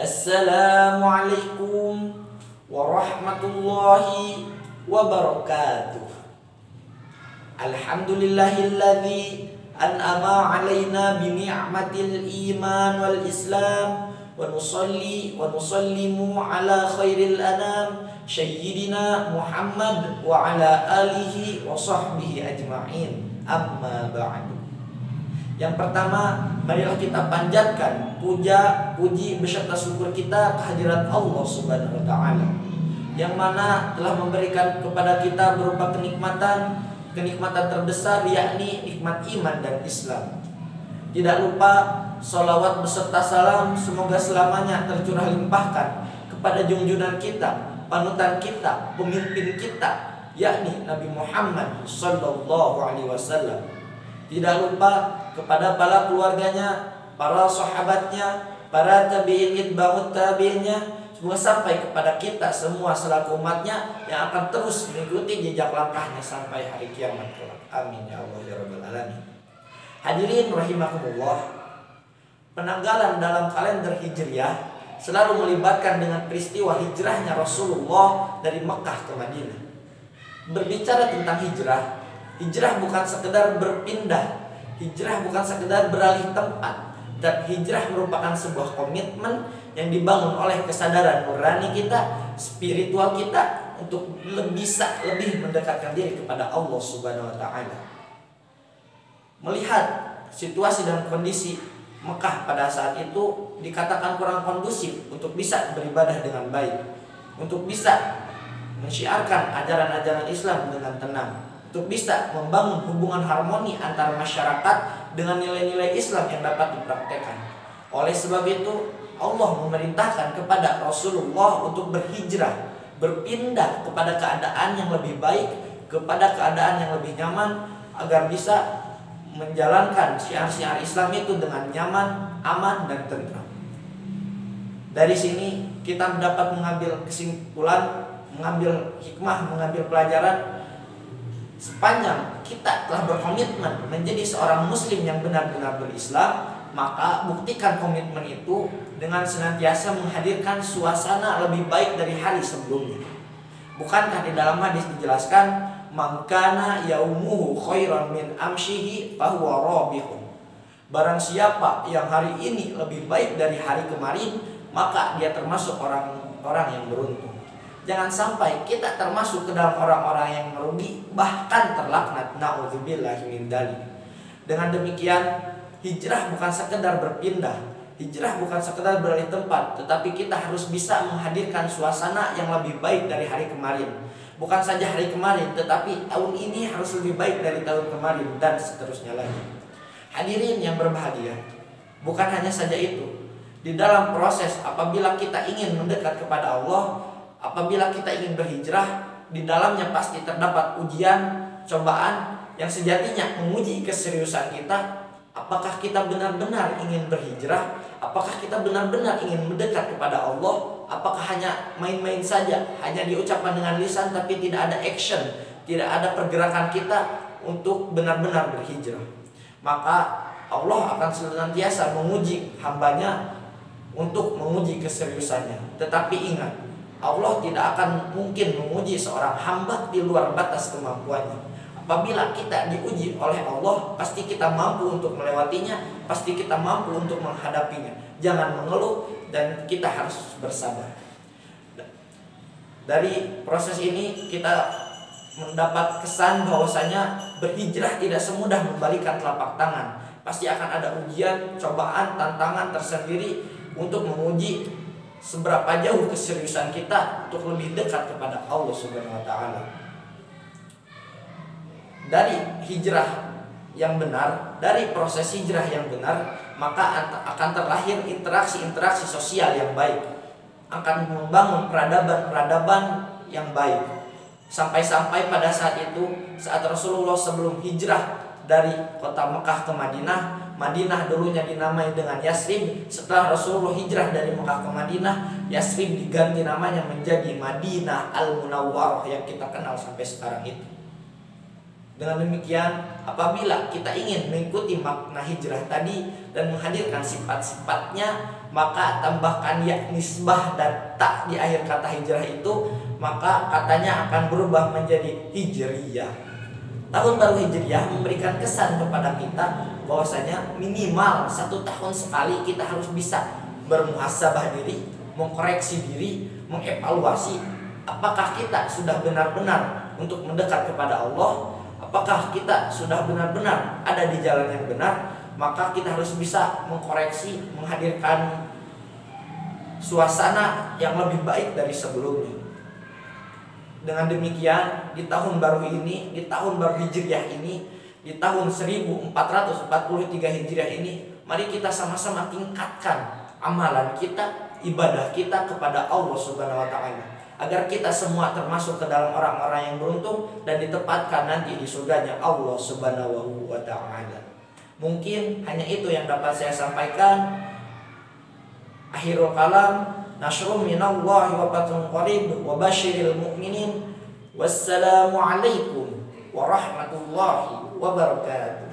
Assalamualaikum warahmatullahi wabarakatuh. Alhamdulillahilladzi an'ama alaina bi ni'matil iman wal islam wa nusalli wa nusallimu ala khairil anam sayyidina Muhammad wa ala alihi wa sahbihi ajma'in. Amma ba'du. Yang pertama, marilah kita panjatkan puja, puji beserta syukur kita kehadirat Allah Subhanahu wa taala, yang mana telah memberikan kepada kita berupa kenikmatan terbesar, yakni nikmat iman dan Islam. Tidak lupa sholawat beserta salam semoga selamanya tercurah limpahkan kepada junjungan kita, panutan kita, pemimpin kita, yakni Nabi Muhammad sallallahu alaihi wasallam. Tidak lupa kepada para keluarganya, para sahabatnya, para tabi'in itba'ut tabi'innya, semoga sampai kepada kita semua selaku umatnya yang akan terus mengikuti jejak langkahnya sampai hari kiamat kelak. Amin ya Allah ya rabbal alamin. Hadirin rahimakumullah, penanggalan dalam kalender Hijriah selalu melibatkan dengan peristiwa hijrahnya Rasulullah dari Mekah ke Madinah. Berbicara tentang hijrah bukan sekedar berpindah, hijrah bukan sekedar beralih tempat, dan hijrah merupakan sebuah komitmen yang dibangun oleh kesadaran nurani kita, spiritual kita, untuk bisa lebih mendekatkan diri kepada Allah Subhanahu wa taala. Melihat situasi dan kondisi Mekah pada saat itu dikatakan kurang kondusif untuk bisa beribadah dengan baik, untuk bisa mensyiarkan ajaran-ajaran Islam dengan tenang, untuk bisa membangun hubungan harmoni antara masyarakat dengan nilai-nilai Islam yang dapat dipraktekkan. Oleh sebab itu Allah memerintahkan kepada Rasulullah untuk berhijrah, berpindah kepada keadaan yang lebih baik, kepada keadaan yang lebih nyaman, agar bisa menjalankan syiar-syiar Islam itu dengan nyaman, aman, dan tentram. Dari sini kita dapat mengambil kesimpulan, mengambil hikmah, mengambil pelajaran. Sepanjang kita telah berkomitmen menjadi seorang muslim yang benar-benar berislam, maka buktikan komitmen itu dengan senantiasa menghadirkan suasana lebih baik dari hari sebelumnya. Bukankah di dalam hadis dijelaskan, man kana yaumuhu khairan min amshihi fahuwa rabihun. Barang siapa yang hari ini lebih baik dari hari kemarin, maka dia termasuk orang-orang yang beruntung. Jangan sampai kita termasuk ke dalam orang-orang yang merugi, bahkan terlaknat, na'udzubillahi min dzalik. Dengan demikian, hijrah bukan sekedar berpindah, hijrah bukan sekedar beralih tempat, tetapi kita harus bisa menghadirkan suasana yang lebih baik dari hari kemarin. Bukan saja hari kemarin, tetapi tahun ini harus lebih baik dari tahun kemarin, dan seterusnya lagi. Hadirin yang berbahagia, bukan hanya saja itu. Di dalam proses apabila kita ingin mendekat kepada Allah, apabila kita ingin berhijrah, di dalamnya pasti terdapat ujian, cobaan yang sejatinya menguji keseriusan kita. Apakah kita benar-benar ingin berhijrah? Apakah kita benar-benar ingin mendekat kepada Allah? Apakah hanya main-main saja, hanya diucapkan dengan lisan tapi tidak ada action, tidak ada pergerakan kita untuk benar-benar berhijrah? Maka Allah akan senantiasa menguji hambanya untuk menguji keseriusannya. Tetapi ingat, Allah tidak akan mungkin menguji seorang hamba di luar batas kemampuannya. Apabila kita diuji oleh Allah, pasti kita mampu untuk melewatinya, pasti kita mampu untuk menghadapinya. Jangan mengeluh, dan kita harus bersabar. Dari proses ini kita mendapat kesan bahwasanya berhijrah tidak semudah membalikan telapak tangan. Pasti akan ada ujian, cobaan, tantangan tersendiri untuk menguji seberapa jauh keseriusan kita untuk lebih dekat kepada Allah Subhanahu wa taala. Dari hijrah yang benar, dari proses hijrah yang benar, maka akan terlahir interaksi-interaksi sosial yang baik, akan membangun peradaban-peradaban yang baik. Sampai-sampai pada saat itu, saat Rasulullah sebelum hijrah dari kota Mekah ke Madinah, Madinah dulunya dinamai dengan Yasrib. Setelah Rasulullah hijrah dari Mekah ke Madinah, Yasrib diganti namanya menjadi Madinah Al-Munawwarah yang kita kenal sampai sekarang itu. Dengan demikian, apabila kita ingin mengikuti makna hijrah tadi dan menghadirkan sifat-sifatnya, maka tambahkan ya nisbah dan tak di akhir kata hijrah itu, maka katanya akan berubah menjadi hijriyah. Tahun baru hijriyah memberikan kesan kepada kita bahwasanya minimal 1 tahun sekali kita harus bisa bermuhasabah diri, mengkoreksi diri, mengevaluasi apakah kita sudah benar-benar untuk mendekat kepada Allah. Apakah kita sudah benar-benar ada di jalan yang benar? Maka kita harus bisa mengkoreksi, menghadirkan suasana yang lebih baik dari sebelumnya. Dengan demikian, di tahun baru ini, di tahun baru Hijriah ini, di tahun 1443 Hijriah ini, mari kita sama-sama tingkatkan amalan kita, ibadah kita kepada Allah Subhanahu wa taala, agar kita semua termasuk ke dalam orang-orang yang beruntung dan ditempatkan nanti di surganya Allah Subhanahu wa taala. Mungkin hanya itu yang dapat saya sampaikan. Akhirul kalam, nasrun minallahi wa fathun qarib wa basyiril mu'minin. Wassalamu alaikum warahmatullahi wabarakatuh.